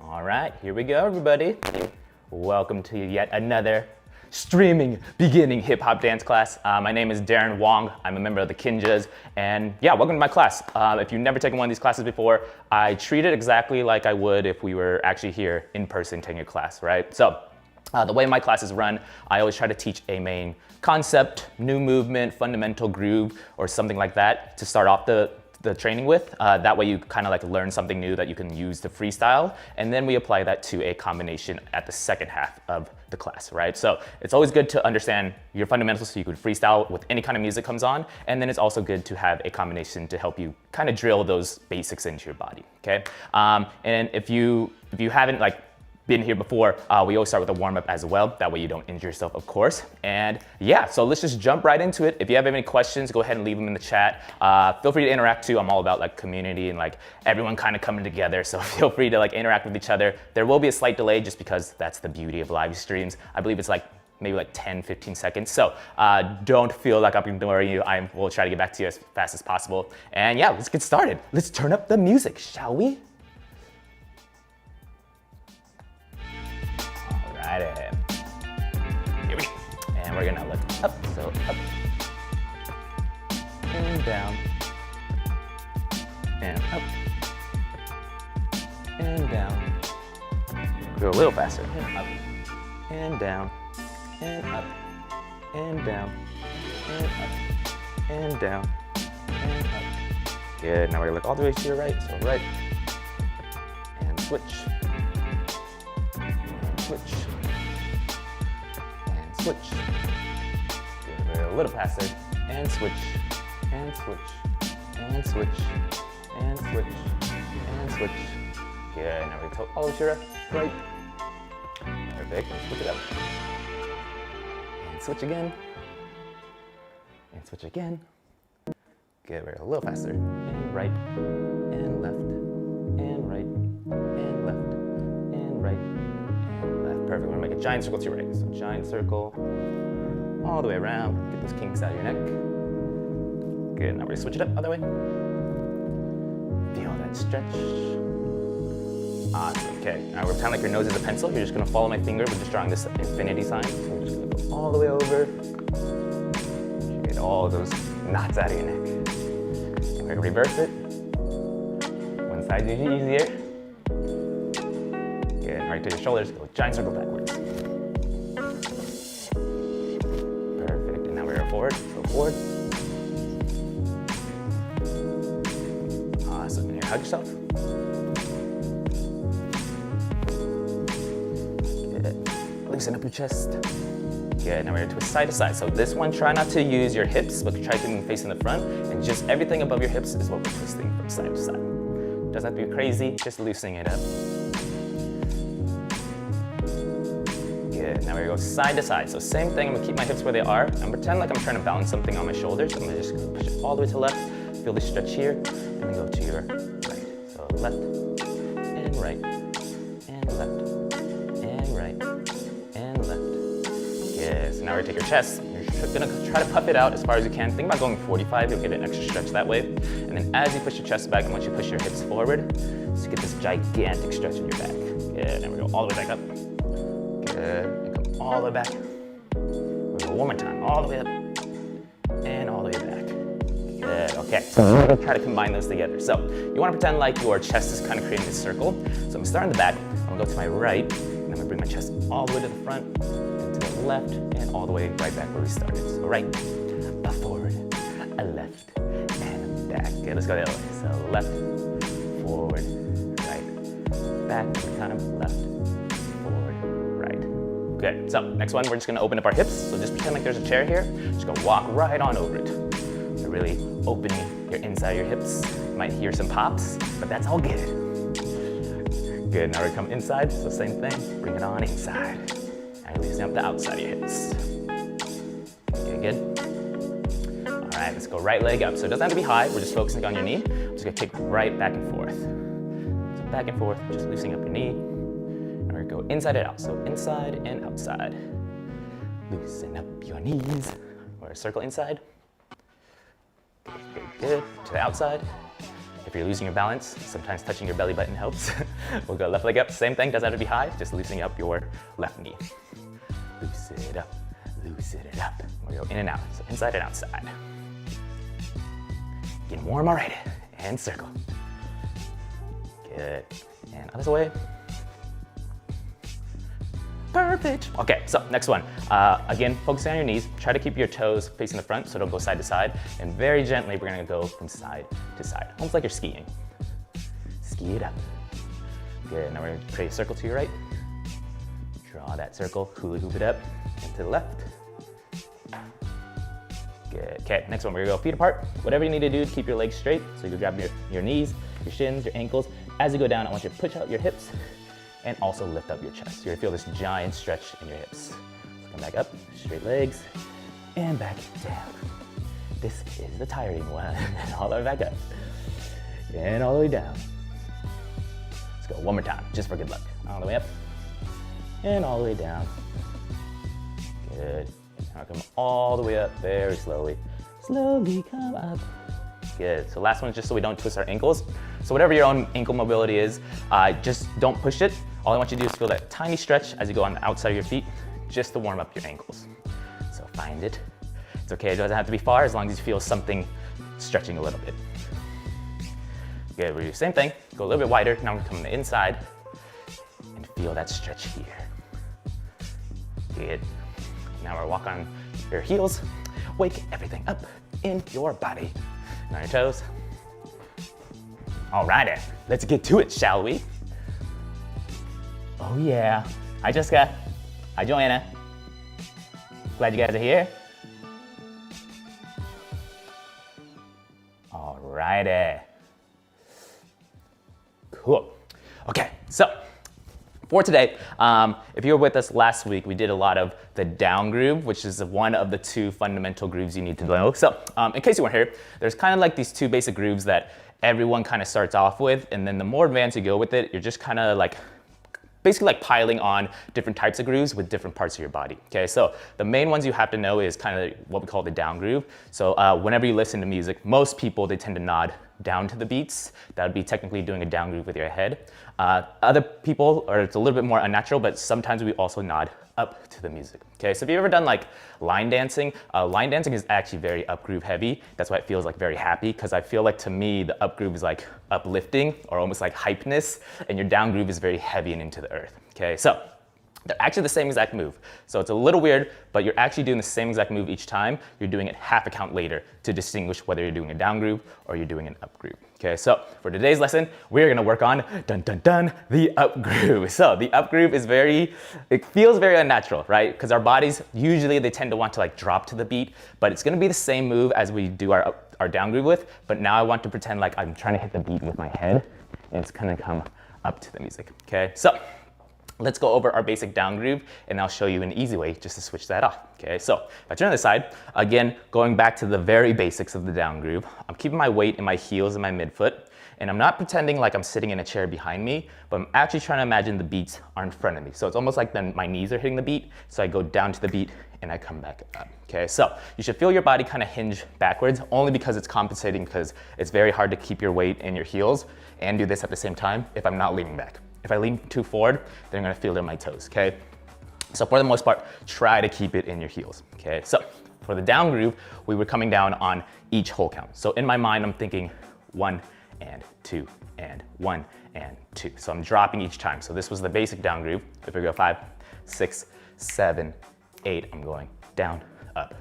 All right, here we go, everybody. Welcome to yet another streaming beginning hip hop dance class. My name is Darren Wong. I'm a member of the Kinjas, and yeah, welcome to my class. If you've never taken one of these classes before, I treat it exactly like I would if we were actually here in person taking a class, right? So the way my classes run, I always try to teach a main concept, new movement, fundamental groove, or something like that to start off the training with. That way you kind of like learn something new that you can use to freestyle, and then we apply that to a combination at the second half of the class, right? So it's always good to understand your fundamentals so you can freestyle with any kind of music comes on, and then it's also good to have a combination to help you kind of drill those basics into your body, okay? And if you haven't been here before, we always start with a warm-up as well. That way you don't injure yourself, of course. And yeah, so let's just jump right into it. If you have any questions, go ahead and leave them in the chat. Feel free to interact too. I'm all about like community and like everyone kind of coming together. So feel free to like interact with each other. There will be a slight delay just because that's the beauty of live streams. I believe it's like maybe like 10, 15 seconds. So don't feel like I'm ignoring you. I will try to get back to you as fast as possible. And yeah, let's get started. Let's turn up the music, shall we? Here we go. And we're gonna look up, so up, and down, and up, and down. Go a little faster, and up, and down, and up, and down, and up, and down, and up. Good, now we're gonna look all the way to your right, so right, and switch, and switch. Switch. Good, we're a little faster. And switch, and switch, and switch, and switch, and switch. Good, now we go all the way to your right. Perfect, and switch it up. And switch again. And switch again. Good, we're a little faster. And right, and left, and right, and left, and right. Perfect, we're gonna make a giant circle to your right. So giant circle, all the way around. Get those kinks out of your neck. Good, now we're gonna switch it up other way. Feel that stretch. Awesome, okay. Now we're pretend like your nose is a pencil. You're just gonna follow my finger. We're just drawing this infinity sign. So we're just gonna go all the way over. Get all those knots out of your neck. And we're gonna reverse it. One side is easier. Good, right to your shoulders, go giant circle backwards. Perfect, and now we're forward, go forward. Awesome, and here, hug yourself. Good, loosen up your chest. Good, now we're gonna twist side to side. So this one, try not to use your hips, but try to face in the front, and just everything above your hips is what we're twisting from side to side. Doesn't have to be crazy, just loosening it up. Good, now we're gonna go side to side. So same thing, I'm gonna keep my hips where they are and pretend like I'm trying to balance something on my shoulders. I'm gonna just push it all the way to the left, feel the stretch here, and then go to your right. So left, and right, and left, and right, and left. Good, so now we're gonna take your chest. You're gonna try to puff it out as far as you can. Think about going 45, you'll get an extra stretch that way. And then as you push your chest back, I want you to push your hips forward, so you get this gigantic stretch in your back. Good, and we go all the way back up. Good, and come all the way back. We'll go one more time, all the way up, and all the way back. Good, okay, so we're gonna try to combine those together. So you wanna pretend like your chest is kind of creating this circle. So I'm gonna start in the back, I'm gonna go to my right, and I'm gonna bring my chest all the way to the front, and to the left, and all the way right back where we started. So right, a forward, a left, and back. Good, let's go the other way. So left, forward, right, back, every time, left, good, so next one, we're just gonna open up our hips. So just pretend like there's a chair here. Just gonna walk right on over it. So really open your inside of your hips. You might hear some pops, but that's all good. Good, now we're gonna come inside, so same thing. Bring it on inside. And loosen up the outside of your hips. Okay, good. All right, let's go right leg up. So it doesn't have to be high, we're just focusing on your knee. I'm just gonna kick right back and forth. So back and forth, just loosening up your knee. Go inside and out, so inside and outside. Loosen up your knees. Or circle inside. Good, good, good. To the outside. If you're losing your balance, sometimes touching your belly button helps. We'll go left leg up, same thing, doesn't have to be high, just loosening up your left knee. Loosen it up, loosen it up. We'll go in and out, so inside and outside. Getting warm already, and circle. Good, and other way. Perfect. Okay, so next one. Again, focus on your knees. Try to keep your toes facing the front so don't go side to side. And very gently, we're gonna go from side to side, almost like you're skiing. Ski it up. Good, now we're gonna create a circle to your right. Draw that circle, hula hoop it up, and to the left. Good, okay, next one, we're gonna go feet apart. Whatever you need to do to keep your legs straight. So you can grab your knees, your shins, your ankles. As you go down, I want you to push out your hips and also lift up your chest. You're gonna feel this giant stretch in your hips. So come back up, straight legs, and back down. This is the tiring one. All the way back up, and all the way down. Let's go one more time, just for good luck. All the way up, and all the way down. Good. Now come all the way up, very slowly. Slowly come up. Good, so last one is just so we don't twist our ankles. So whatever your own ankle mobility is, just don't push it. All I want you to do is feel that tiny stretch as you go on the outside of your feet, just to warm up your ankles. So find it. It's okay, it doesn't have to be far as long as you feel something stretching a little bit. Good, we'll do the same thing, go a little bit wider. Now we're gonna come on the inside and feel that stretch here. Good. Now we're walk on your heels, wake everything up in your body. Now your toes. Alrighty, let's get to it, shall we? Oh yeah. Hi Jessica. Hi Joanna. Glad you guys are here. Alrighty. Cool. Okay, so for today, if you were with us last week, we did a lot of the down groove, which is one of the two fundamental grooves you need to know. So in case you weren't here, there's kind of like these two basic grooves that everyone kind of starts off with, and then the more advanced you go with it, you're just kind of like basically like piling on different types of grooves with different parts of your body. Okay, so the main ones you have to know is kind of what we call the down groove. So whenever you listen to music, most people, they tend to nod down to the beats. That would be technically doing a down groove with your head. Other people, or it's a little bit more unnatural, but sometimes we also nod up to the music. Okay, so if you've ever done like line dancing is actually very up groove heavy. That's why it feels like very happy, because I feel like to me the up groove is like uplifting or almost like hypeness, and your down groove is very heavy and into the earth. Okay, so they're actually the same exact move. So it's a little weird, but you're actually doing the same exact move each time. You're doing it half a count later to distinguish whether you're doing a down groove or you're doing an up groove. Okay, so for today's lesson, we're gonna work on, dun dun dun, the up groove. So the up groove is it feels very unnatural, right? Because our bodies, usually they tend to want to like drop to the beat, but it's gonna be the same move as we do our down groove with, but now I want to pretend like I'm trying to hit the beat with my head, and it's gonna come up to the music, okay? So let's go over our basic down groove, and I'll show you an easy way just to switch that off. Okay, so if I turn to the side, again, going back to the very basics of the down groove, I'm keeping my weight in my heels and my midfoot, and I'm not pretending like I'm sitting in a chair behind me, but I'm actually trying to imagine the beats are in front of me. So it's almost like then my knees are hitting the beat, so I go down to the beat and I come back up. Okay, so you should feel your body kind of hinge backwards, only because it's compensating, because it's very hard to keep your weight in your heels and do this at the same time if I'm not leaning back. If I lean too forward, then I'm gonna feel it in my toes, okay? So for the most part, try to keep it in your heels, okay? So for the down groove, we were coming down on each whole count. So in my mind, I'm thinking 1 and 2 and 1 and 2. So I'm dropping each time. So this was the basic down groove. If we go 5, 6, 7, 8, I'm going down, up,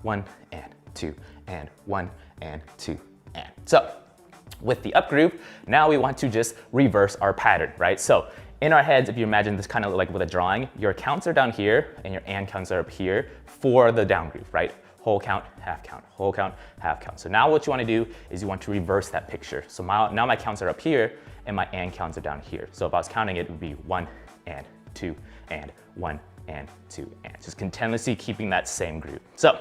1 and 2 and 1 and 2 and. So with the up groove, now we want to just reverse our pattern, right? So in our heads, if you imagine this kind of like with a drawing, your counts are down here and your and counts are up here for the down groove, right? Whole count, half count, whole count, half count. So now what you want to do is you want to reverse that picture. So now my counts are up here and my and counts are down here. So if I was counting it, it would be 1 and 2 and 1 and 2 and. Just continuously keeping that same groove. So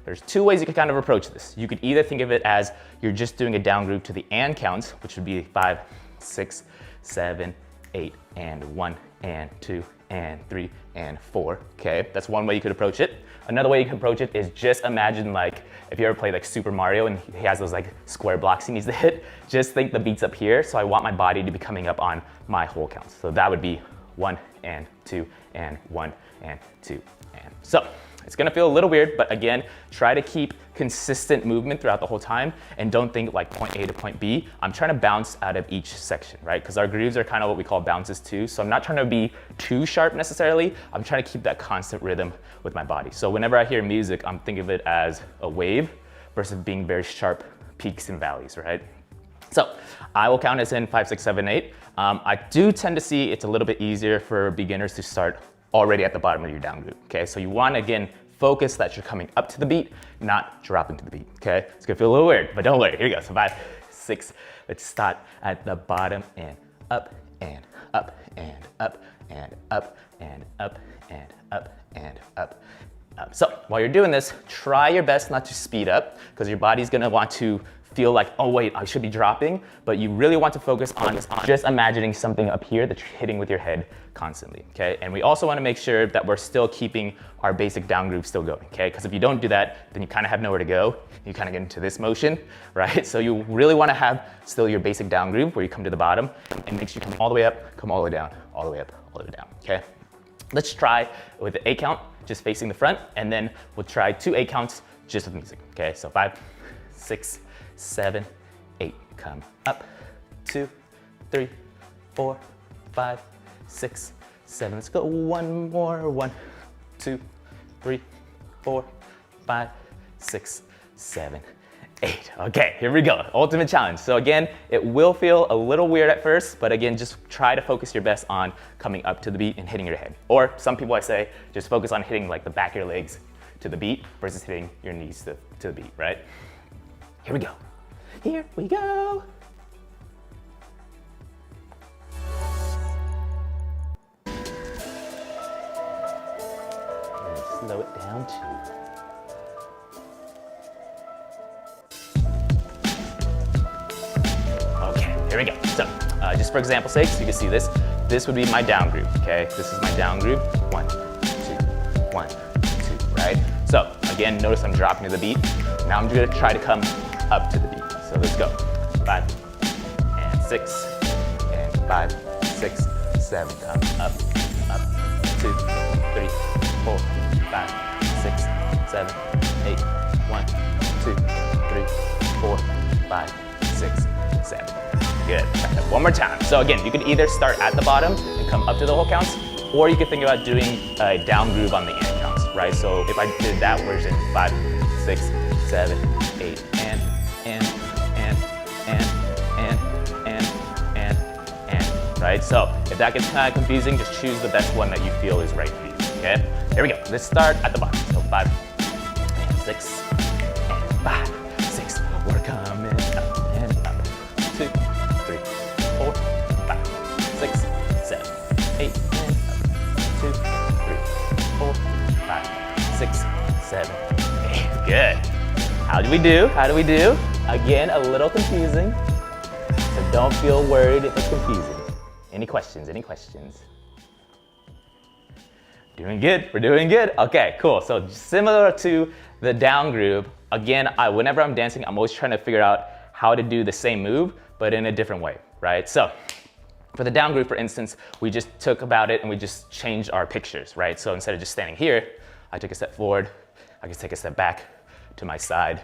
there's two ways you can kind of approach this. You could either think of it as you're just doing a down groove to the and counts, which would be 5, 6, 7, 8, and 1, and 2, and 3, and 4. Okay, that's one way you could approach it. Another way you can approach it is just imagine like if you ever play like Super Mario and he has those like square blocks he needs to hit, just think the beat's up here. So I want my body to be coming up on my whole counts. So that would be 1 and 2 and 1 and 2 and so. It's gonna feel a little weird, but again, try to keep consistent movement throughout the whole time and don't think like point A to point B. I'm trying to bounce out of each section, right? Because our grooves are kind of what we call bounces too. So I'm not trying to be too sharp necessarily. I'm trying to keep that constant rhythm with my body. So whenever I hear music, I'm thinking of it as a wave versus being very sharp peaks and valleys, right? So I will count us in 5, 6, 7, 8. I do tend to see it's a little bit easier for beginners to start already at the bottom of your down group, okay? So you want to, again, focus that you're coming up to the beat, not dropping to the beat, okay? It's gonna feel a little weird, but don't worry, here we go. So 5, 6, let's start at the bottom and up and up and up and up and up and up and up. So while you're doing this, try your best not to speed up because your body's gonna want to feel like, oh wait, I should be dropping, but you really want to focus on just imagining something up here that you're hitting with your head constantly, okay? And we also wanna make sure that we're still keeping our basic down groove still going, okay? Because if you don't do that, then you kind of have nowhere to go. You kind of get into this motion, right? So you really wanna have still your basic down groove where you come to the bottom and make sure you come all the way up, come all the way down, all the way up, all the way down, okay? Let's try with the 8 count, just facing the front, and then we'll try 2 8 counts just with music, okay? So 5, 6, 7, 8, come up, 2, 3, 4, 5, 6, 7. Let's go one more, 1, 2, 3, 4, 5, 6, 7, 8. Okay, here we go, ultimate challenge. So again, it will feel a little weird at first, but again, just try to focus your best on coming up to the beat and hitting your head. Or some people I say, just focus on hitting like the back of your legs to the beat versus hitting your knees to the beat, right? Here we go. Here we go. Slow it down too. Okay, here we go. So, just for example's sake, so you can see this. This would be my down group, okay? This is my down group. 1, 2, 1, 2, right? So, again, notice I'm dropping to the beat. Now I'm gonna try to come up to the beat. So let's go. 5 and 6 and 5, 6, 7. Come up, up. 2, 3, 4, 5, 6, 7, 8. 1, 2, 3, 4, 5, 6, 7. Good. One more time. So again, you can either start at the bottom and come up to the whole counts, or you can think about doing a down groove on the end counts, right? So if I did that version, 5, 6, 7, 8, and, right? So if that gets kind of confusing, just choose the best one that you feel is right for you, okay? Here we go. Let's start at the bottom. So 5 and 6 and 5, 6. We're coming up and up. 2, 3, 4, 5, 6, 7, 8 and up. 2, 3, 4, 5, 6, 7, 8. Good. How do we do? How do we do? Again, a little confusing. So don't feel worried if it's confusing. Any questions? Any questions? Doing good. We're doing good. Okay, cool. So similar to the down groove, again, whenever I'm dancing, I'm always trying to figure out how to do the same move, but in a different way, right? So for the down groove, for instance, we just took about it and we just changed our pictures, right? So instead of just standing here, I took a step forward, I can take a step back to my side,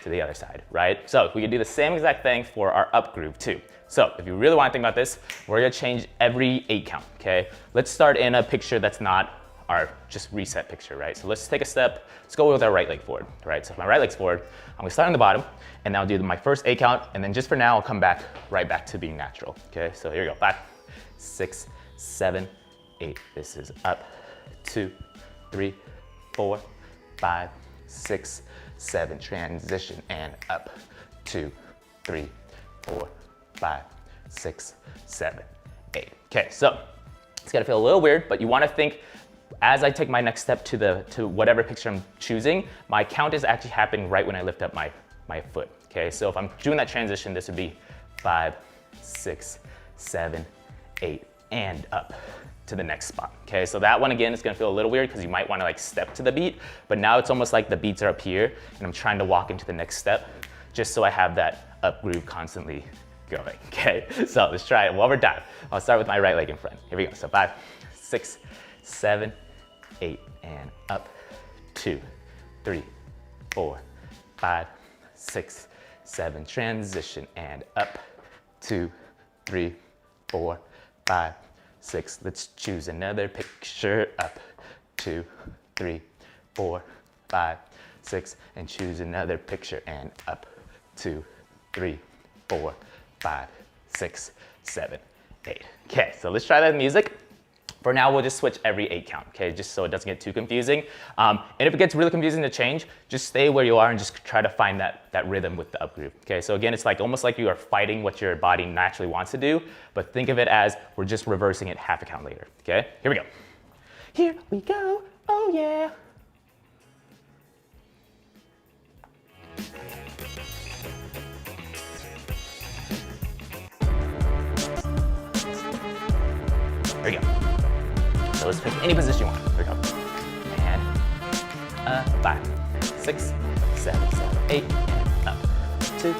to the other side, right? So we can do the same exact thing for our up groove too. So if you really want to think about this, we're gonna change every 8 count, okay? Let's start in a picture that's not our just reset picture, right? So let's take a step, let's go with our right leg forward, right? So if my right leg's forward, I'm gonna start on the bottom and now do my first 8 count, and then just for now, I'll come back right back to being natural, okay? So here we go, 5, 6, 7, 8. This is up, 2, 3, 4, 5, 6, 7, transition and up, 2, 3, 4, 5, 6, 7, 8. Okay, so it's gonna feel a little weird, but you wanna think as I take my next step to whatever picture I'm choosing, my count is actually happening right when I lift up my foot. Okay, so if I'm doing that transition, this would be 5, 6, 7, 8, and up to the next spot. Okay, so that one again is gonna feel a little weird because you might wanna like step to the beat, but now it's almost like the beats are up here and I'm trying to walk into the next step just so I have that up groove constantly going. Okay, so let's try it one more time. I'll start with my right leg in front. Here we go. So 5, 6, 7, 8, and up. 2, 3, 4, 5, 6, 7. Transition and up. 2, 3, 4, 5, 6. Let's choose another picture. Up. 2, 3, 4, 5, 6. And choose another picture and up. 2, 3, 4, 5, 6, 7, 8. Okay, so let's try that in music. For now, we'll just switch every 8 count, okay, just so it doesn't get too confusing. And if it gets really confusing to change, just stay where you are and just try to find that rhythm with the up groove. Okay, so again, it's like almost like you are fighting what your body naturally wants to do, but think of it as we're just reversing it half a count later. Okay, here we go. Here we go, oh yeah. There we go. So let's pick any position you want. Here we go. And 5, 6, 7, 8, and up. 2,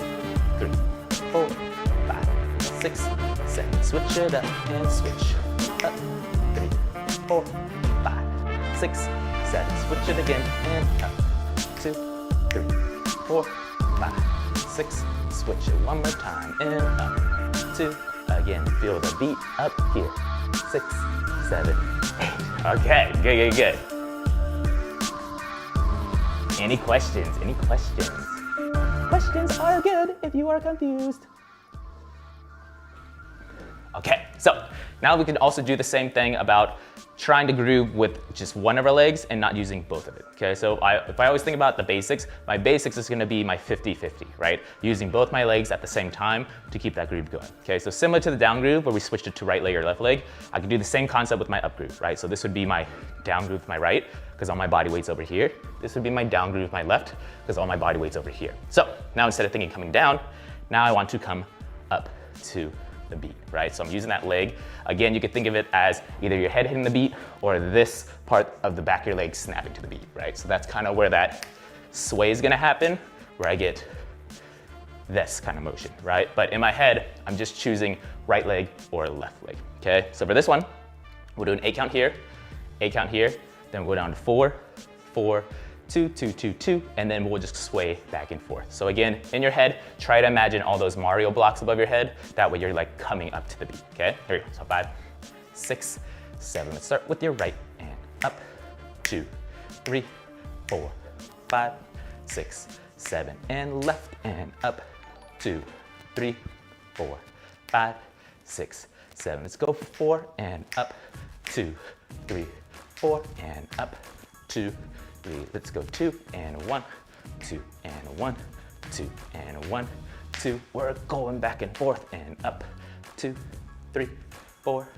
3, 4, 5, 6, 7. Switch it up and switch. Up. 3, 4, 5, 6, 7. Switch it again and up. 2, 3, 4, 5, 6. Switch it one more time and up. 2. Again, feel the beat up here. 6, 7, 8. Okay, good, good, good. Any questions? Any questions? Questions are good if you are confused. Okay, so now we can also do the same thing about trying to groove with just one of our legs and not using both of it. Okay, so if I always think about the basics, my basics is gonna be my 50-50, right? Using both my legs at the same time to keep that groove going. Okay, so similar to the down groove where we switched it to right leg or left leg, I can do the same concept with my up groove, right? So this would be my down groove with my right, because all my body weight's over here. This would be my down groove with my left, because all my body weight's over here. So now instead of thinking coming down, now I want to come up to the beat, right? So I'm using that leg. Again, you could think of it as either your head hitting the beat or this part of the back of your leg snapping to the beat, right? So that's kind of where that sway is gonna happen, where I get this kind of motion, right? But in my head, I'm just choosing right leg or left leg, okay? So for this one, we'll do an 8 count here, 8 count here, then we'll go down to 4, 4, 2, 2, 2, 2, and then we'll just sway back and forth. So again, in your head, try to imagine all those Mario blocks above your head. That way you're like coming up to the beat, okay? Here we go, so 5, 6, 7. Let's start with your right and up, 2, 3, 4, 5, 6, 7, and left and up, 2, 3, 4, 5, 6, 7. Let's go 4 and up, 2, 3, 4, and up, 2, 3. Let's go 2 and 1, 2 and 1, 2 and 1, 2. We're going back and forth and up, 2, 3, 4,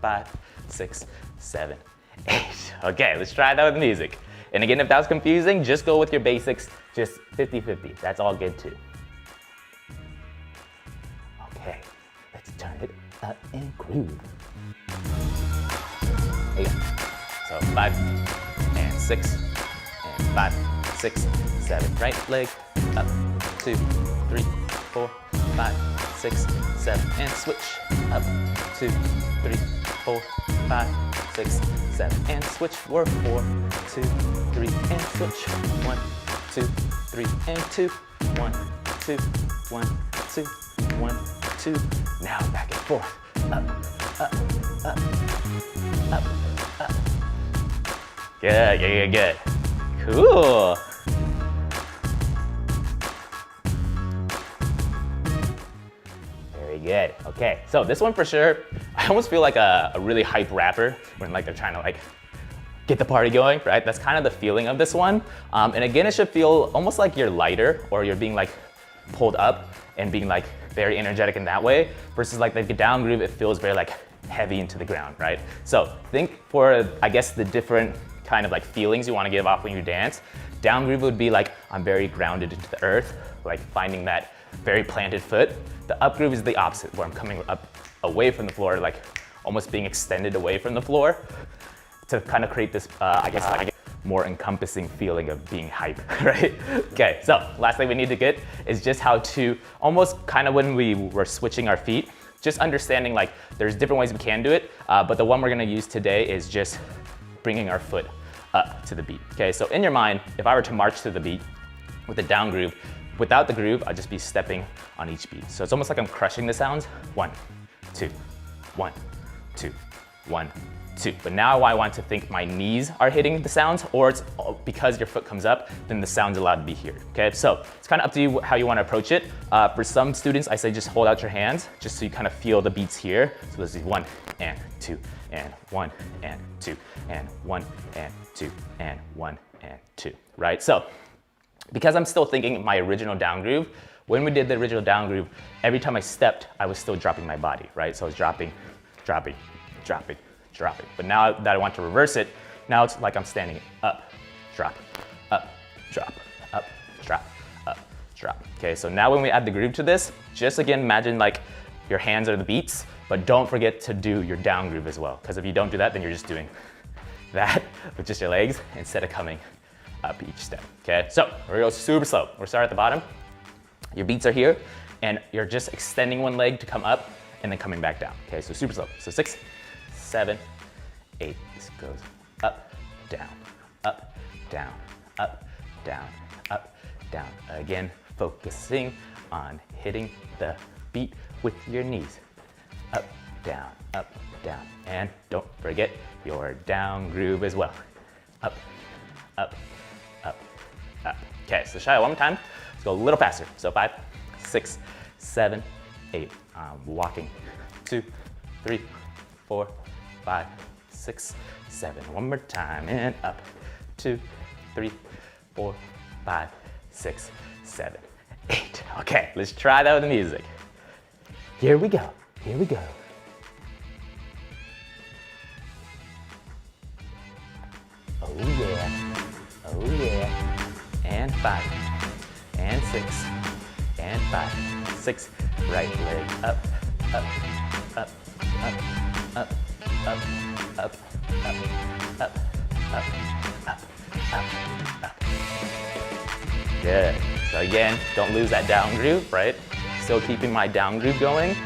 5, 6, 7, 8. Okay, let's try that with music. And again, if that was confusing, just go with your basics, just 50-50. That's all good too. Okay, let's turn it up and groove. There you go. So 5 and 6. 5, 6, 7, right leg, up, 2, 3, 4, 5, 6, 7, and switch, up, 2, 3, 4, 5, 6, 7, and switch, we're 4, 2, 3, and switch, 1, 2, 3, and 2, 1, 2, 1, 2, 1, 2, now back and forth, up, up, up, up, up. Good, good, good, good. Cool. Very good. Okay, so this one for sure, I almost feel like a really hype rapper when like they're trying to like get the party going, right? That's kind of the feeling of this one. And again, it should feel almost like you're lighter or you're being like pulled up and being like very energetic in that way versus like the down groove, it feels very like heavy into the ground, right? So think for, I guess, the different kind of like feelings you want to give off when you dance. Down groove would be like, I'm very grounded into the earth, like finding that very planted foot. The up groove is the opposite, where I'm coming up away from the floor, like almost being extended away from the floor to kind of create this, I guess, like more encompassing feeling of being hype, right? Okay, so last thing we need to get is just how to almost kind of when we were switching our feet, just understanding like there's different ways we can do it, but the one we're gonna use today is just bringing our foot up to the beat. Okay, so in your mind, if I were to march to the beat with a down groove, without the groove, I'd just be stepping on each beat. So it's almost like I'm crushing the sounds. 1, 2, 1, 2, 1, 2. But now I want to think my knees are hitting the sounds, or it's because your foot comes up, then the sound's allowed to be here, okay? So it's kind of up to you how you want to approach it. For some students, I say just hold out your hands, just so you kind of feel the beats here. So let's do 1 and 2 and 1 and 2 and 1 and 2 and 1 and 2, right? So because I'm still thinking my original down groove, when we did the original down groove, every time I stepped, I was still dropping my body, right? So I was dropping, dropping, dropping, dropping. But now that I want to reverse it, now it's like I'm standing up, drop, up, drop, up, drop, up, drop. Okay, so now when we add the groove to this, just again, imagine like your hands are the beats, but don't forget to do your down groove as well. Because if you don't do that, then you're just doing that with just your legs instead of coming up each step, okay? So we're gonna go super slow. We'll start at the bottom. Your beats are here, and you're just extending one leg to come up and then coming back down, okay? So super slow. So 6, 7, 8. This goes up, down, up, down, up, down, up, down. Again, focusing on hitting the beat with your knees. Up, down, and don't forget your down groove as well. Up, up, up, up. Okay, so try it one more time. Let's go a little faster. So 5, 6, 7, 8. Walking. 2, 3, 4, 5, 6, 7. One more time, and up. 2, 3, 4, 5, 6, 7, 8. Okay, let's try that with the music. Here we go. Here we go. Oh yeah. Oh yeah. And 5. And 6. And 5. 6. Right leg up, up, up, up, up, up, up, up, up, up, up, up, up. Good. So again, don't lose that down groove, right? Still keeping my down groove going.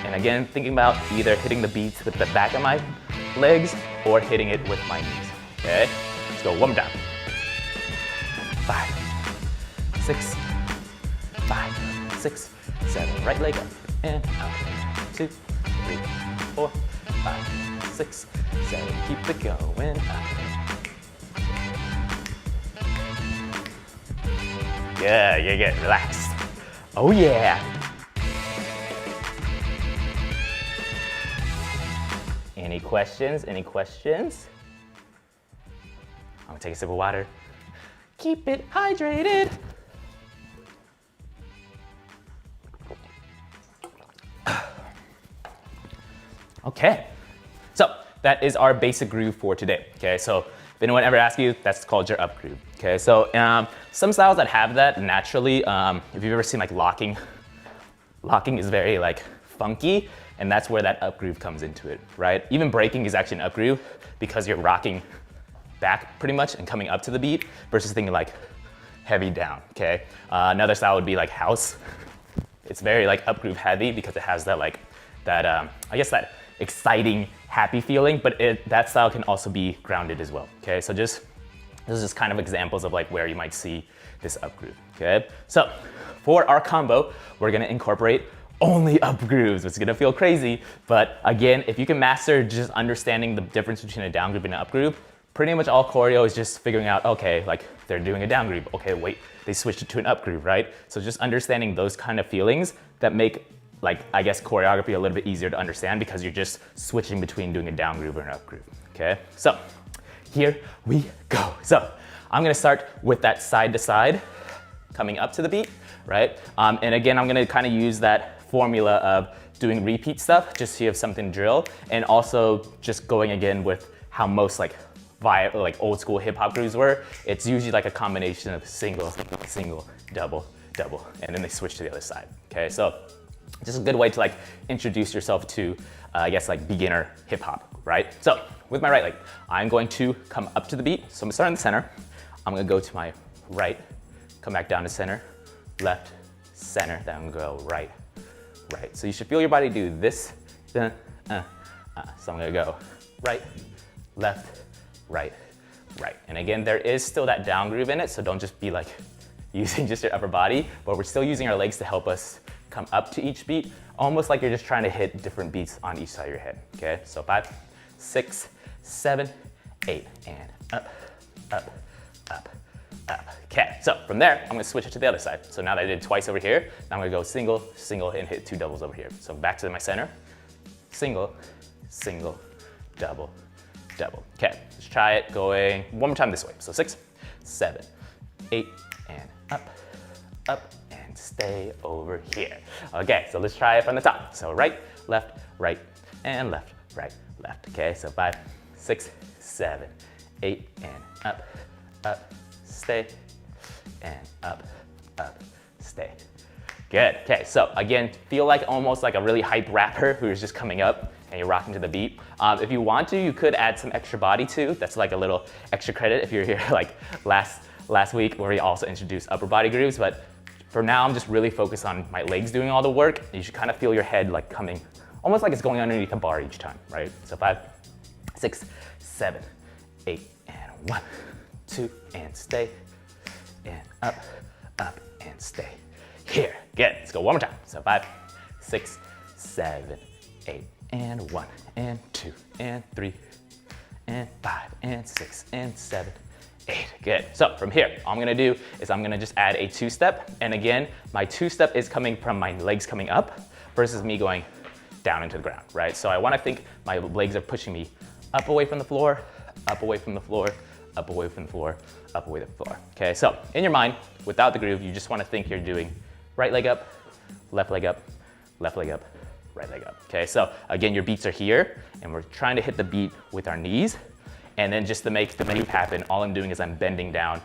And again, thinking about either hitting the beats with the back of my legs or hitting it with my knees, okay? Let's go one more time. 5, 6, 5, 6, 7. Right leg up and up. 2, 3, 4, 5, 6, 7. Keep it going up. Good. Relax. Oh yeah. Any questions? Any questions? I'm gonna take a sip of water. Keep it hydrated. Okay, so that is our basic groove for today. Okay, so if anyone ever asks you, that's called your up groove. Okay, so some styles that have that naturally, if you've ever seen like locking is very like funky, and that's where that up groove comes into it, right? Even breaking is actually an up groove because you're rocking back pretty much and coming up to the beat versus thinking like heavy down, okay? Another style would be like house. It's very like up groove heavy because it has that like, I guess that exciting, happy feeling, but that style can also be grounded as well, okay? So this is just kind of examples of like where you might see this up groove, okay? So for our combo, we're gonna incorporate only up grooves. It's gonna feel crazy, but again, if you can master just understanding the difference between a down groove and an up groove, pretty much all choreo is just figuring out, okay, like they're doing a down groove. Okay, wait, they switched it to an up groove, right? So just understanding those kind of feelings that make, like, I guess choreography a little bit easier to understand because you're just switching between doing a down groove or an up groove, okay? So here we go. So I'm gonna start with that side to side, coming up to the beat, right? And again, I'm gonna kind of use that formula of doing repeat stuff just so you have something to drill, and also just going again with how most like old school hip hop grooves were. It's usually like a combination of single, single, double, double, and then they switch to the other side. Okay, so Just a good way to like introduce yourself to, I guess, like beginner hip hop, right? So with my right leg, I'm going to come up to the beat. So I'm gonna start in the center. I'm gonna go to my right, come back down to center, left, center, then I'm gonna go right, right. So you should feel your body do this, So I'm gonna go right, left, right, right. And again, there is still that down groove in it, so don't just be like using just your upper body, but we're still using our legs to help us come up to each beat, almost like you're just trying to hit different beats on each side of your head, okay? So 5, 6, 7, 8, and up, up, up, up. Okay, so from there, I'm gonna switch it to the other side. So now that I did twice over here, now I'm gonna go single, single, and hit 2 doubles over here. So back to my center, single, single, double, double. Okay, let's try it going one more time this way. So 6, 7, 8, and up, up, and stay over here. Okay, so let's try it from the top. So right, and left, right, left. Okay, so 5, 6, 7, 8, and up, up, stay, and up, up, stay. Good. Okay, so again, feel like almost like a really hype rapper who's just coming up and you're rocking to the beat. If you want to, you could add some extra body too. That's like a little extra credit if you're here like last week where we also introduced upper body grooves. But for now, I'm just really focused on my legs doing all the work. You should kind of feel your head like coming, almost like it's going underneath a bar each time, right? So 5, 6, 7, 8, and 1, 2, and stay, and up, up, and stay. Here, good. Let's go one more time. So 5, 6, 7, 8, and 1, and 2, and 3, and 5, and 6, and 7, 8. Good. So from here, all I'm gonna do is I'm gonna just add a 2-step. And again, my 2-step is coming from my legs coming up versus me going down into the ground, right? So I wanna think my legs are pushing me up away from the floor, up away from the floor, up away from the floor, up away from the floor. Okay, so in your mind, without the groove, you just wanna think you're doing right leg up, left leg up, left leg up, right leg up. Okay, so again, your beats are here, and we're trying to hit the beat with our knees. And then just to make the move happen, all I'm doing is I'm bending down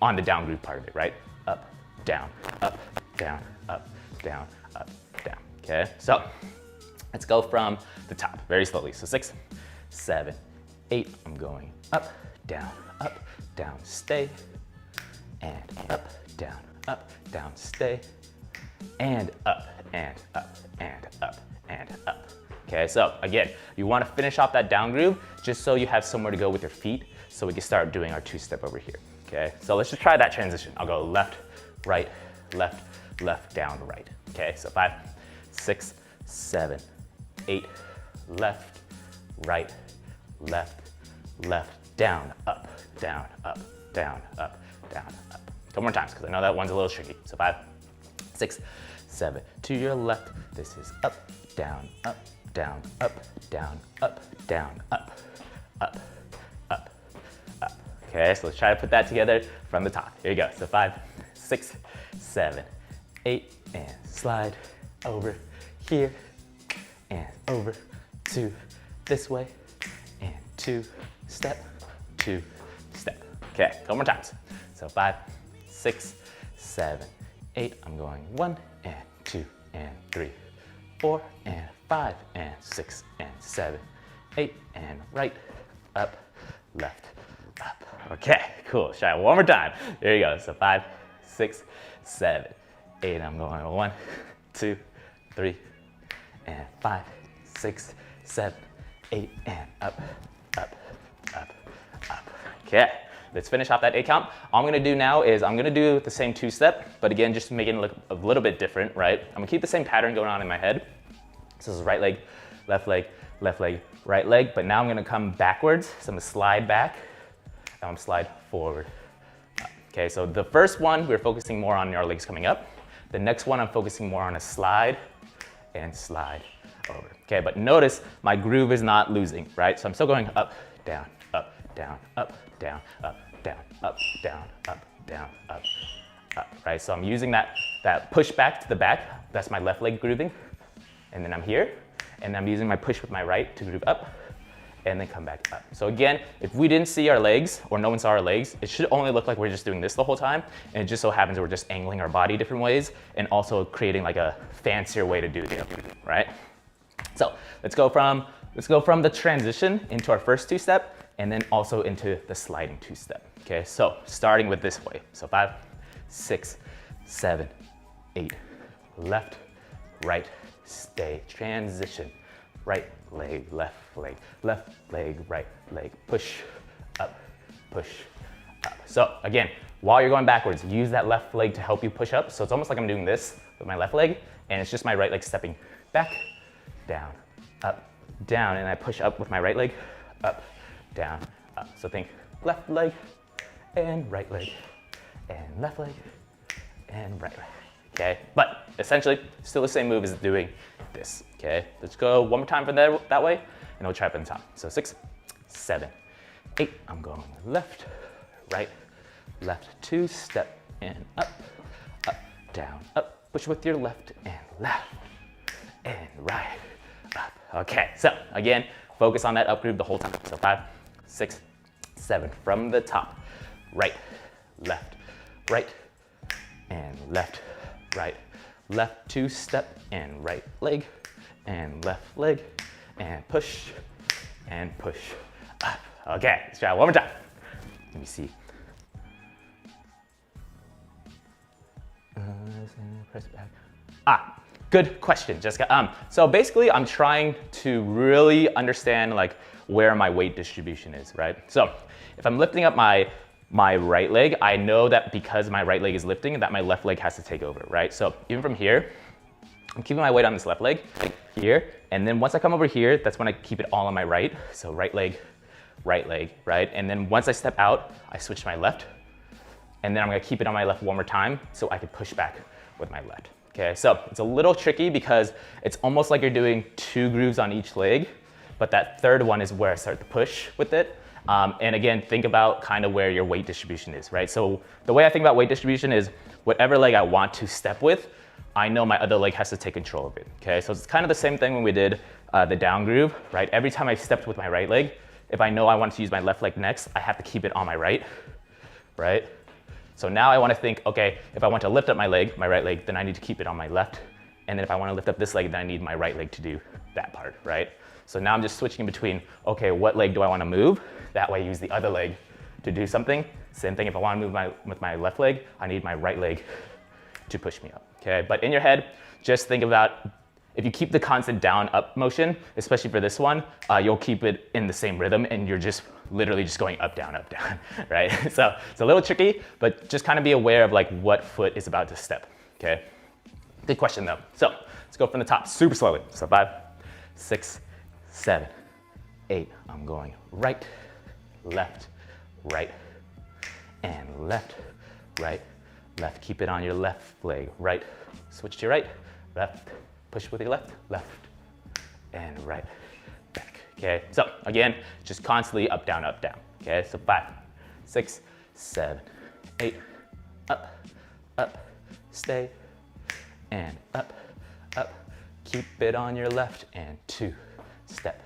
on the down groove part of it, right? Up, down, up, down, up, down, up, down. Okay, so let's go from the top very slowly. So 6, 7, 8, I'm going up, down, stay, and up, down, stay, and up, and up, and up, and up. Okay, so again, you want to finish off that down groove just so you have somewhere to go with your feet so we can start doing our 2-step over here. Okay, so let's just try that transition. I'll go left, right, left, down, right. Okay, so 5, 6, 7, 8, left, right, left, down, up, down, up, down, up, down, up. Couple more times because I know that one's a little tricky. So 5, 6, 7, to your left. This is up, down, up, down, up, down, up, down, up, up, up, up. Okay, so let's try to put that together from the top. Here you go. So 5, 6, 7, 8, and slide over here, and over to this way, and 2 step, 2 step. Okay, couple more times. So 5, 6, 7, 8. I'm going 1, and 2, and 3, 4, and 5, and 6, and 7, 8, and right, up, left, up. Okay, cool. Try it one more time. There you go. So 5, 6, 7, 8. I'm going 1, 2, 3, and 5, 6, 7, 8, and up, up, up, up. Okay, let's finish off that 8 count. All I'm gonna do now is I'm gonna do the same 2-step, but again, just to make it look a little bit different, right? I'm gonna keep the same pattern going on in my head. So this is right leg, left leg, right leg, but now I'm gonna come backwards. So I'm gonna slide back, and I'm gonna slide forward. Okay, so the first one, we're focusing more on our legs coming up. The next one, I'm focusing more on a slide and slide over. Okay, but notice my groove is not losing, right? So I'm still going up, down, up, down, up, down, up, down, up, down, up, down, up, up, right? So I'm using that push back to the back. That's my left leg grooving. And then I'm here, and I'm using my push with my right to groove up and then come back up. So again, if we didn't see our legs or no one saw our legs, it should only look like we're just doing this the whole time. And it just so happens we're just angling our body different ways and also creating like a fancier way to do it, right? So let's go from the transition into our first two-step and then also into the sliding two-step. Okay, so starting with this way. So 5, 6, 7, 8, left, right, stay, transition, right leg, right leg, push, up. So again, while you're going backwards, use that left leg to help you push up. So it's almost like I'm doing this with my left leg, and it's just my right leg stepping back, down, up, down, and I push up with my right leg, up, down, up. So think left leg and right leg, and left leg and right leg. Okay, but essentially still the same move as doing this. Okay, let's go one more time from there that way, and we'll try it from the top. So 6, 7, 8. I'm going left, right, left, two-step, and up, down, up. Push with your left and left, and right, up. Okay, so again, focus on that up groove the whole time. So 5, 6, 7. From the top, right, left, and left, right, left, two-step, and right leg, and left leg, and push, up. Okay, let's try it one more time. Let me see. Press back. Good question, Jessica. So basically, I'm trying to really understand like where my weight distribution is, right? So if I'm lifting up my right leg, I know that because my right leg is lifting, that my left leg has to take over, right? So even from here, I'm keeping my weight on this left leg here, and then once I come over here, that's when I keep it all on my right. So right leg, right? And then once I step out, I switch to my left, and then I'm gonna keep it on my left one more time so I can push back with my left. Okay, so it's a little tricky because it's almost like you're doing 2 grooves on each leg, but that third one is where I start to push with it. And again, think about kind of where your weight distribution is, right? So the way I think about weight distribution is whatever leg I want to step with, I know my other leg has to take control of it, okay? So it's kind of the same thing when we did the down groove, right? Every time I stepped with my right leg, if I know I want to use my left leg next, I have to keep it on my right? So now I want to think, okay, if I want to lift up my leg, my right leg, then I need to keep it on my left. And then if I want to lift up this leg, then I need my right leg to do that part, right? So now I'm just switching in between, okay, what leg do I want to move? That way I use the other leg to do something. Same thing, if I want to move with my left leg, I need my right leg to push me up, okay? But in your head, just think about, if you keep the constant down up motion, especially for this one, you'll keep it in the same rhythm and you're just literally just going up, down, right? So it's a little tricky, but just kind of be aware of like what foot is about to step, okay? Good question though. So let's go from the top super slowly. So 5, 6, 7, 8. I'm going right, left, and left, left. Keep it on your left leg, right. Switch to your right, left. Push with your left, and right, back. Okay, so again, just constantly up, down, okay? So 5, 6, 7, 8, up, stay, and up, keep it on your left, and 2, step,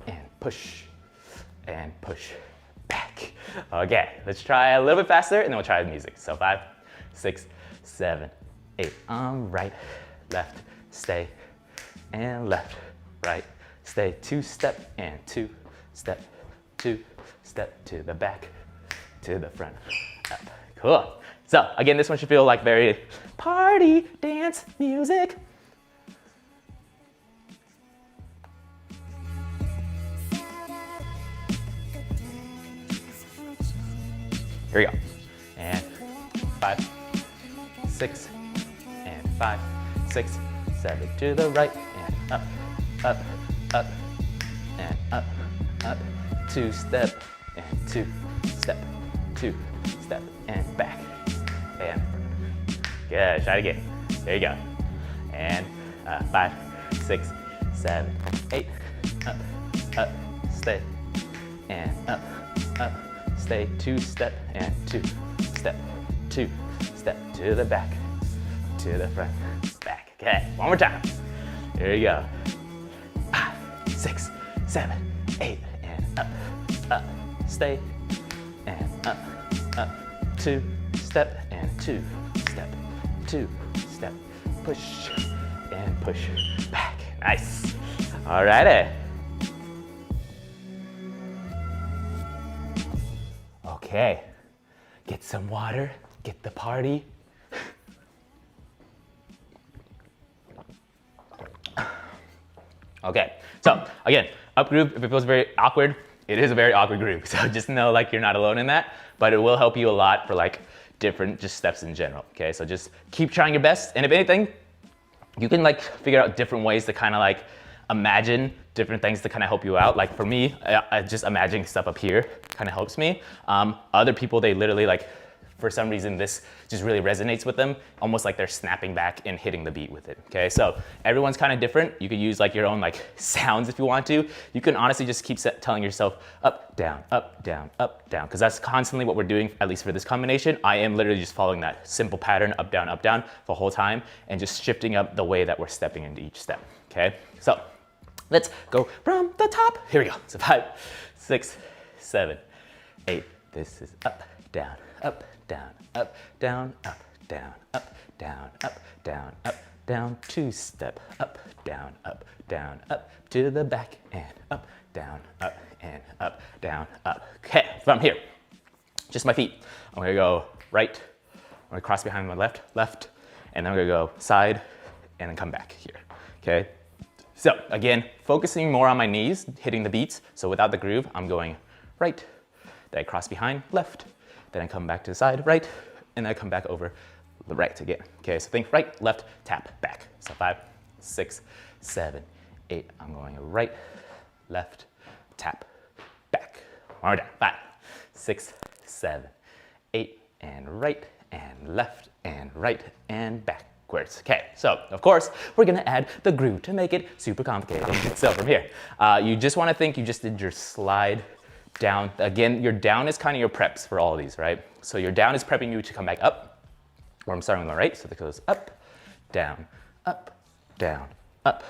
and push, back. Okay, let's try a little bit faster, and then we'll try the music. So 5, 6, 7, 8, right, left, stay, and left, right, stay, 2 step, and 2 step, 2 step, to the back, to the front, up. Cool. So again, this one should feel like very party dance music. Here we go. And 5, 6, and 5, 6, 7 to the right, and up, and up, 2 step, and 2 step, 2 step, and back, and good. Try it again. There you go. And 5, 6, 7, 8, up, stay, and up, stay, 2 step, and 2 step, 2 step, to the back, to the front, back. Okay, one more time. There you go. 5, 6, 7, 8, and up, up, stay, and up, up, 2, step, and 2, step, 2, step, push, and push, back. Nice. All righty. Okay, get some water, get the party. Okay, so again, up groove, if it feels very awkward, it is a very awkward groove. So just know like you're not alone in that, but it will help you a lot for like different just steps in general. Okay, so just keep trying your best. And if anything, you can like figure out different ways to kind of like imagine different things to kind of help you out. Like for me, just imagining stuff up here kind of helps me. Other people, they literally like, for some reason, this just really resonates with them, almost like they're snapping back and hitting the beat with it, okay? So everyone's kind of different. You could use like your own like sounds if you want to. You can honestly just keep telling yourself up, down, because that's constantly what we're doing, at least for this combination. I am literally just following that simple pattern, up, down, the whole time, and just shifting up the way that we're stepping into each step, okay? So let's go from the top. Here we go. So 5, 6, 7, 8. This is up, down, up, down, up, down, up, down, up, down, up, down, up, down, 2 step, up, down, to the back, and up, down, up. Okay, from here, just my feet. I'm gonna go right, I'm gonna cross behind my left, and then I'm gonna go side, and then come back here, okay? So again, focusing more on my knees, hitting the beats. So without the groove, I'm going right, then I cross behind, left, then I come back to the side, right, and then I come back over the right again. Okay, so think right, left, tap, back. So 5, 6, 7, 8. I'm going right, left, tap, back. One more down. 5, 6, 7, 8, and right, and left, and right, and backwards. Okay, so of course, we're gonna add the groove to make it super complicated. So from here, you just wanna think you just did your slide down. Again, your down is kind of your preps for all of these, right? So your down is prepping you to come back up, where I'm starting on the right, so that goes up, down, up, down, up.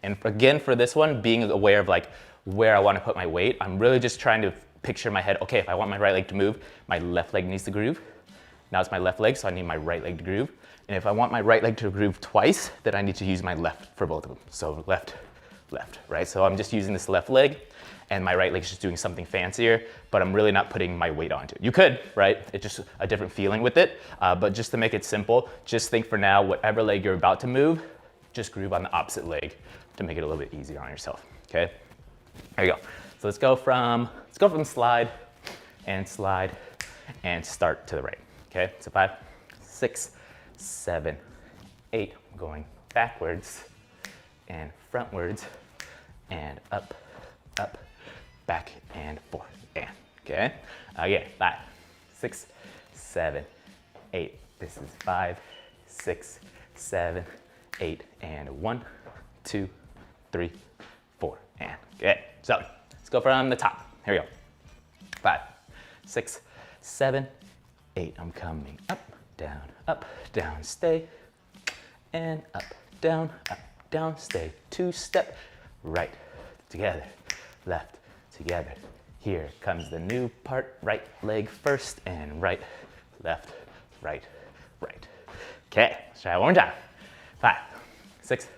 And again, for this one, being aware of like where I want to put my weight, I'm really just trying to picture in my head, okay, if I want my right leg to move, my left leg needs to groove. Now it's my left leg, so I need my right leg to groove. And if I want my right leg to groove twice, then I need to use my left for both of them. So left, right? So I'm just using this left leg, and my right leg's just doing something fancier, but I'm really not putting my weight onto it. You could, right? It's just a different feeling with it, but just to make it simple, just think for now, whatever leg you're about to move, just groove on the opposite leg to make it a little bit easier on yourself, okay? There you go. So let's go from slide, and start to the right, okay? So 5, 6, 7, 8, I'm going backwards, and frontwards, and up, back and forth, and okay? Again, 5, 6, 7, 8. This is 5, 6, 7, 8, and 1, 2, 3, 4, and okay. So let's go from the top. Here we go. 5, 6, 7, 8. I'm coming up, down, stay, and up, down, stay. 2 step, right, together, left, together. Here comes the new part, right leg first, and right, left, right. Okay, let's try it one more time. 5, 6,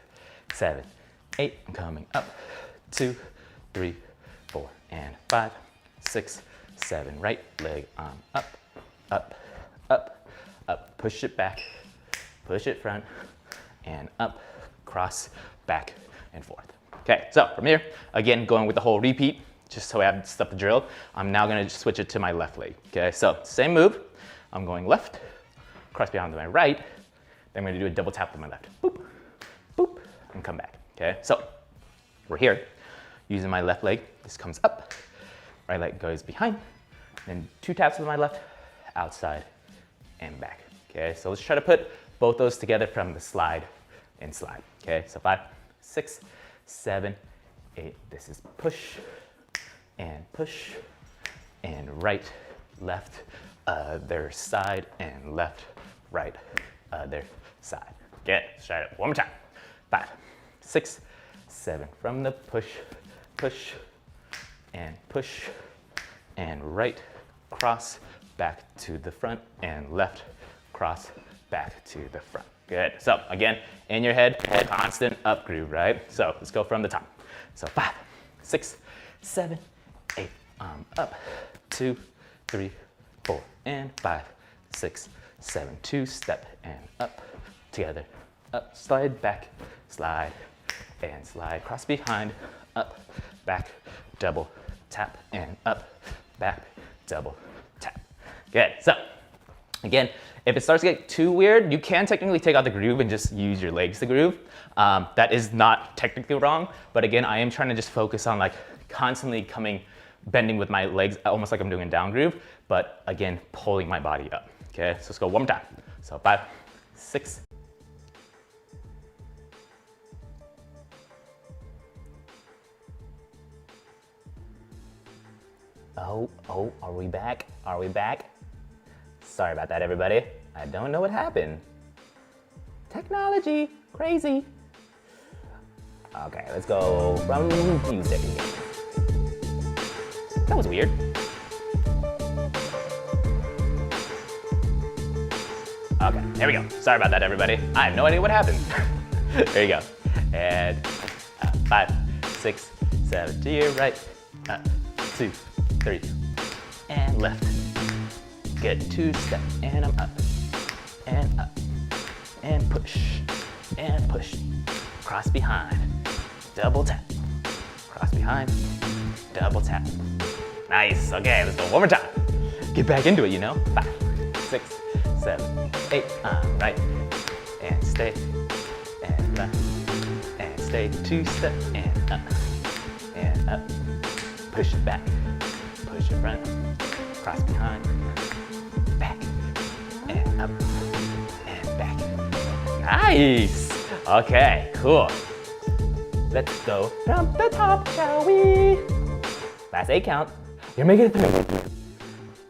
7, 8. I'm coming up, 2, 3, 4, and 5, 6, 7. Right leg on up. Push it back, push it front, and up, cross, back, and forth. Okay, so from here, again, going with the whole repeat, just so I have stuff to drill, I'm now gonna switch it to my left leg. Okay, so same move, I'm going left, cross behind to my right, then I'm gonna do a double tap to my left. Boop, boop, and come back. Okay, so we're here, using my left leg, this comes up, right leg goes behind, then 2 taps with my left, outside, and back. Okay, so let's try to put both those together from the slide and slide. Okay, so 5, 6, 7, 8. This is push, and right, left, other side, and left, right, other side. Okay, let's try it one more time. 5, 6, 7. From the push, push, and push, and right, cross, back to the front, and left, cross, back to the front. Good. So again, in your head, constant up groove, right? So let's go from the top. So 5, 6, 7, 8. Up, 2, 3, 4, and 5, 6, 7. 2 step and up, together, up, slide back, slide, and slide, cross behind, up, back, double, tap, and up, back, double, tap. Good. So again, if it starts to get too weird, you can technically take out the groove and just use your legs to groove. That is not technically wrong, but again, I am trying to just focus on like constantly bending with my legs, almost like I'm doing a down groove, but again, pulling my body up. Okay, so let's go one more time. So 5, 6. Oh, are we back? Are we back? Sorry about that, everybody. I don't know what happened. Technology, crazy. Okay, let's go from music again. That was weird. Okay, there we go. Sorry about that, everybody. I have no idea what happened. There you go. And 5, 6, 7 to your right. 2, 3, and left. Good. 2 step, and I'm up, and push, and push. Cross behind, double tap. Cross behind, double tap. Nice. Okay, let's go one more time. Get back into it, you know. 5, 6, 7, 8. Right, and stay, and left, and stay. 2 step, and up, push it back, push it front, cross behind, back, and up, and back. Nice. Okay, cool. Let's go from the top, shall we? Last 8 count. You're making it through.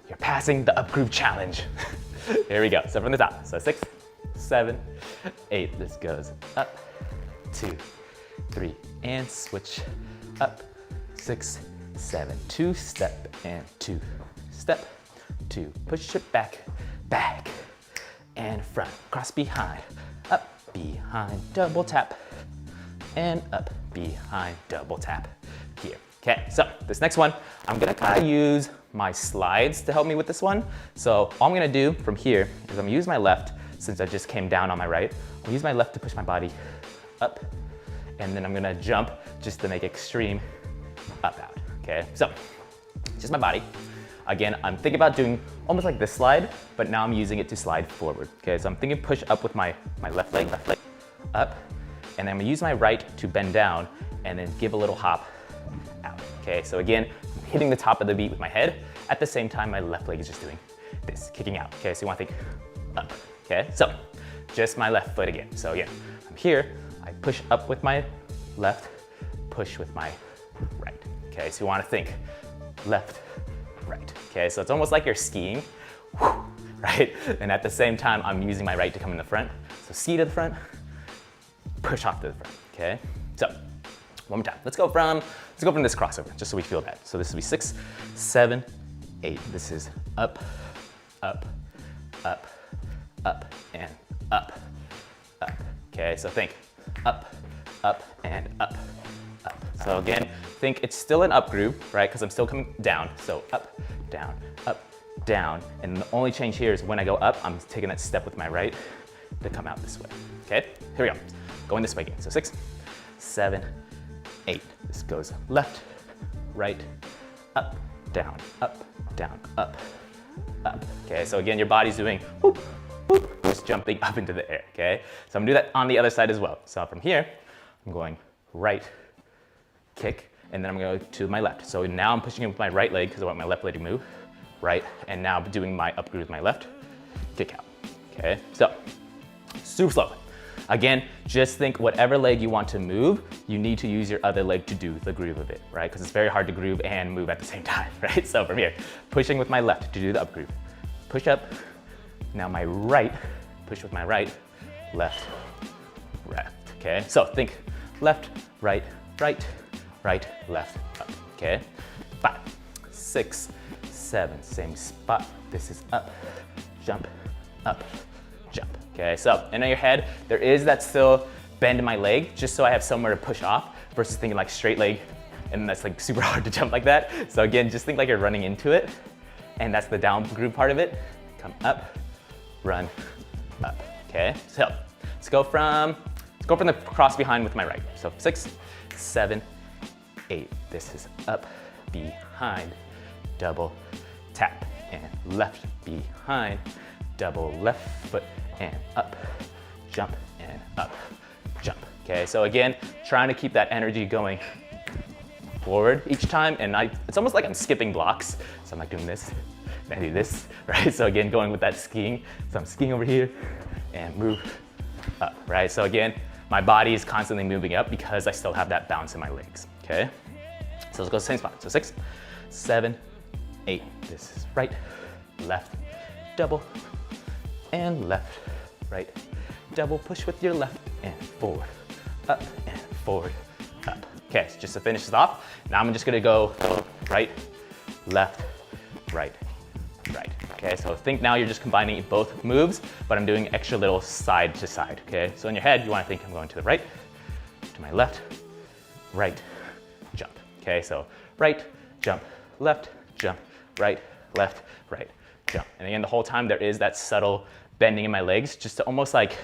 You're passing the up groove challenge. Here we go. So from the top. So 6, 7, 8. This goes up, 2, 3, and switch. Up, 6, 7. 2 step and 2 step. 2. Push it back, back, and front. Cross behind, up, behind, double tap, and up, behind, double tap here. Okay, so this next one, I'm gonna kind of use my slides to help me with this one. So all I'm gonna do from here is I'm gonna use my left, since I just came down on my right. I'll use my left to push my body up, and then I'm gonna jump just to make extreme up out, okay? So, just my body. Again, I'm thinking about doing almost like this slide, but now I'm using it to slide forward, okay? So I'm thinking push up with my left leg, up, and then I'm gonna use my right to bend down, and then give a little hop out, okay? So again, I'm hitting the top of the beat with my head. At the same time, my left leg is just doing this, kicking out, okay? So you wanna think up, okay? So, just my left foot again. So again, I'm here, I push up with my left, push with my right, okay? So you wanna think left, right, okay? So it's almost like you're skiing, right? And at the same time, I'm using my right to come in the front. So ski to the front, push off to the front, okay? So, one more time. Let's go from this crossover, just so we feel that. So this will be 6, 7, 8. This is up, up, up, up, and up, up. Okay, so think up, up, and up, up. So again, think it's still an up groove, right? Because I'm still coming down. So up, down, and the only change here is when I go up, I'm taking that step with my right to come out this way. Okay, here we go. Going this way again. So 6, 7, 8. This goes left, right, up, down, up, up. Okay, so again, your body's doing whoop, whoop, just jumping up into the air, okay? So I'm gonna do that on the other side as well. So from here, I'm going right, kick, and then I'm gonna go to my left. So now I'm pushing in with my right leg because I want my left leg to move, right? And now I'm doing my up groove with my left, kick out, okay? So, super slow. Again, just think whatever leg you want to move, you need to use your other leg to do the groove of it, right? Because it's very hard to groove and move at the same time, right? So from here, pushing with my left to do the up groove. Push up, now my right, push with my right, left, okay? So think left, right, right, right, left, up, okay? 5, 6, 7, same spot. This is up, jump, jump, okay? So, in your head, there is that still bend in my leg, just so I have somewhere to push off, versus thinking like straight leg, and that's like super hard to jump like that. So again, just think like you're running into it, and that's the down groove part of it. Come up, run, up, okay? So, let's go from the cross behind with my right. So 6, 7, 8. This is up, behind, double, tap, and left, behind, double left foot, and up, jump, and up, jump. Okay, so again, trying to keep that energy going forward each time, and it's almost like I'm skipping blocks. So I'm like doing this, then I do this, right? So again, going with that skiing. So I'm skiing over here, and move up, right? So again, my body is constantly moving up because I still have that bounce in my legs, okay? So let's go to the same spot. So 6, 7, 8. This is right, left, double, and left, right, double. Push with your left, and forward, up, and forward, up. Okay, so just to finish this off, now I'm just gonna go right, left, right, right. Okay, so think now you're just combining both moves, but I'm doing extra little side to side, okay? So in your head, you wanna think I'm going to the right, to my left, right, jump. Okay, so right, jump, left, jump, right, left, right, jump. And again, the whole time there is that subtle bending in my legs, just to almost like,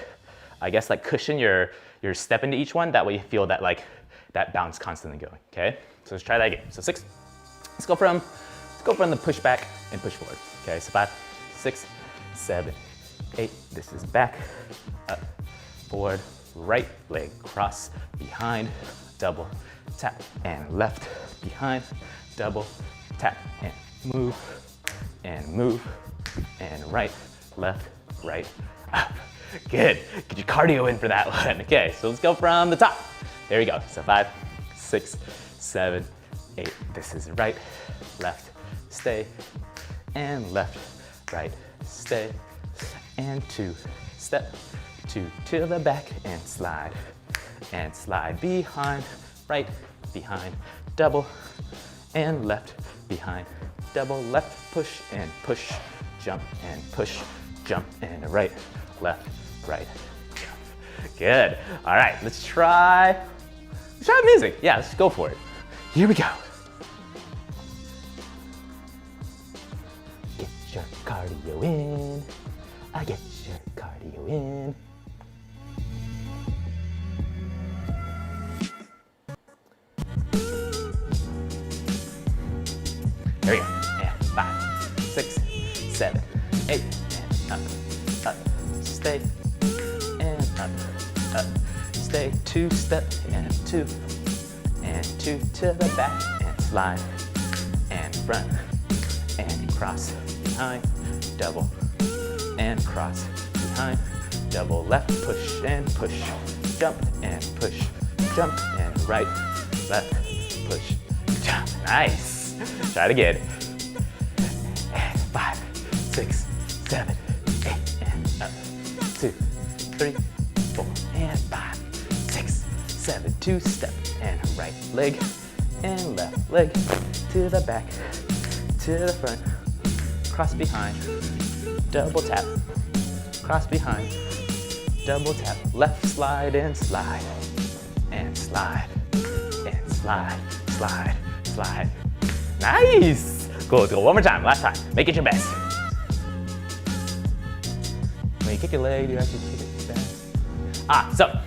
I guess like cushion your step into each one. That way you feel that like, that bounce constantly going, okay? So let's try that again. So 6, let's go from the push back and push forward. Okay, so 5, 6, 7, 8. This is back, up, forward, right leg cross, behind, double, tap, and left, behind, double, tap, and move, and right, left, right, up. Good, get your cardio in for that one. Okay, so let's go from the top. There we go, so 5, 6, 7, 8. This is right, left, stay, and left, right, stay, and 2, step, 2 to the back, and slide behind, right, behind, double, and left, behind, double, left, push, jump, and right, left, right, jump. Good, all right, let's try music. Yeah, let's go for it. Here we go. Get your cardio in. I get your cardio in. There we go. And 5, 6, 7, 8, and up, stay, and up, stay, 2 step, and 2 to the back, and slide, and front, and cross, behind, double, and cross, behind, double, left, push, jump, and right, left, push, jump. Nice. Try it again. And 5, 6, 7, 8, and up, 2, 3, 4, and 5, 6, 7, 2 step, and right leg, and left leg, to the back, to the front, cross behind, double tap, cross behind, double tap, left slide, and slide, and slide, and slide, slide, slide. Nice! Cool, let's go one more time, last time. Make it your best. When you kick your leg, you actually kick it fast. So,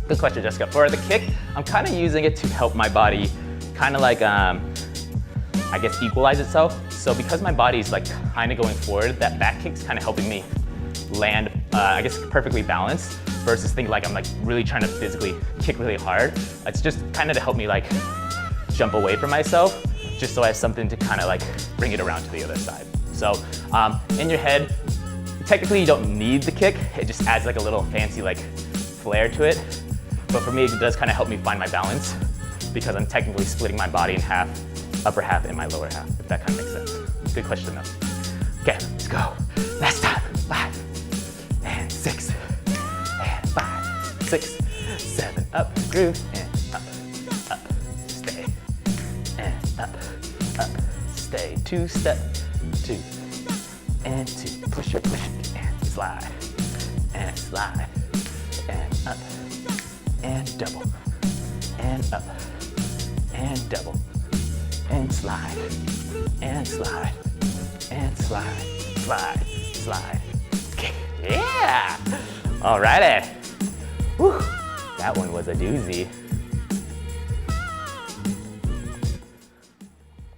good question, Jessica. For the kick, I'm kind of using it to help my body kind of like, I guess, equalize itself. So because my body is like kind of going forward, that back kick's kind of helping me land, I guess, perfectly balanced versus thinking like I'm like really trying to physically kick really hard. It's just kind of to help me like jump away from myself, just so I have something to kind of like bring it around to the other side. So in your head, technically you don't need the kick. It just adds like a little fancy like flair to it. But for me, it does kind of help me find my balance because I'm technically splitting my body in half, upper half and my lower half, if that kind of makes sense. Good question though. Okay, let's go. Last time. 5 and 6 and 5, 6, 7, up, groove, and up, 2 step, 2 and 2. Push it, and slide, and slide, and up, and double, and up, and double, and slide, and slide, and slide, slide, slide. Okay, yeah! Alrighty. Whew, that one was a doozy.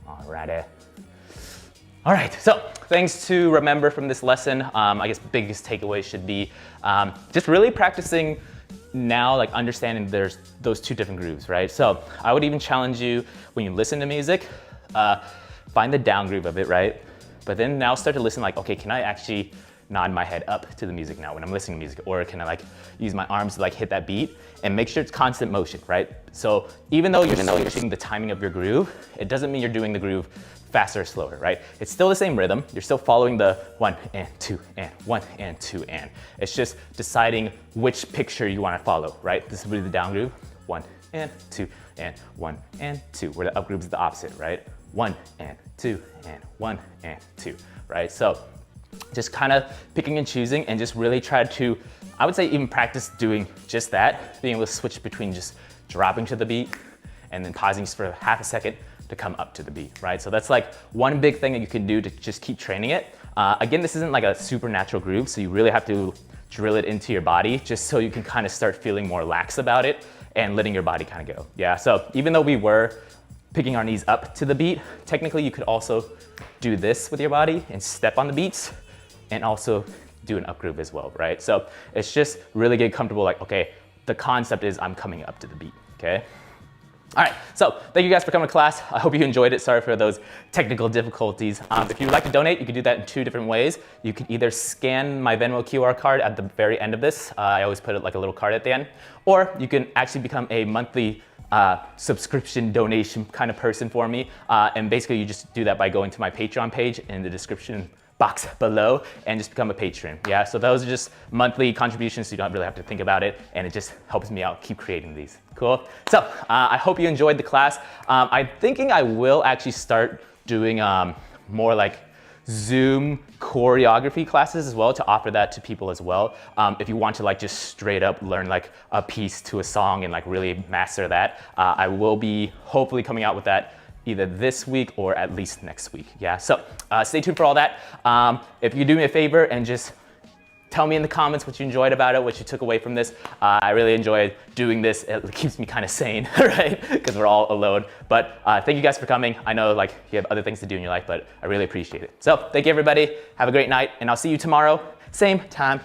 Alrighty. All right, so things to remember from this lesson. I guess biggest takeaway should be just really practicing now, like understanding there's those 2 different grooves, right? So I would even challenge you when you listen to music, find the down groove of it, right? But then now start to listen like, okay, can I actually nod my head up to the music now when I'm listening to music? Or can I like use my arms to like hit that beat? And make sure it's constant motion, right? So even though you're switching the timing of your groove, it doesn't mean you're doing the groove faster or slower, right? It's still the same rhythm. You're still following the 1 and 2 and 1 and 2 and. It's just deciding which picture you want to follow, right? This will be the down groove, 1 and 2 and 1 and 2, where the up groove is the opposite, right? 1 and 2 and 1 and 2, right? So just kind of picking and choosing and just really try to, I would say even practice doing just that, being able to switch between just dropping to the beat and then pausing just for half a second to come up to the beat, right? So that's like one big thing that you can do to just keep training it. Again, this isn't like a supernatural groove, so you really have to drill it into your body just so you can kind of start feeling more lax about it and letting your body kind of go. Yeah, so even though we were picking our knees up to the beat, technically you could also do this with your body and step on the beats and also do an up groove as well, right? So it's just really get comfortable like, okay, the concept is I'm coming up to the beat, okay? All right, so thank you guys for coming to class. I hope you enjoyed it. Sorry for those technical difficulties. If you'd like to donate, you can do that in 2 different ways. You can either scan my Venmo QR card at the very end of this. I always put it like a little card at the end. Or you can actually become a monthly subscription donation kind of person for me. And basically you just do that by going to my Patreon page in the description box below and just become a patron. Yeah, so those are just monthly contributions, so you don't really have to think about it, and it just helps me out keep creating these. Cool. So I hope you enjoyed the class. I'm thinking I will actually start doing more like Zoom choreography classes as well, to offer that to people as well. If you want to like just straight up learn like a piece to a song and like really master that, I will be hopefully coming out with that either this week or at least next week. Yeah, so stay tuned for all that. If you do me a favor and just tell me in the comments what you enjoyed about it, what you took away from this. I really enjoyed doing this. It keeps me kind of sane, right? Because we're all alone. But thank you guys for coming. I know like you have other things to do in your life, but I really appreciate it. So thank you everybody. Have a great night, and I'll see you tomorrow, same time,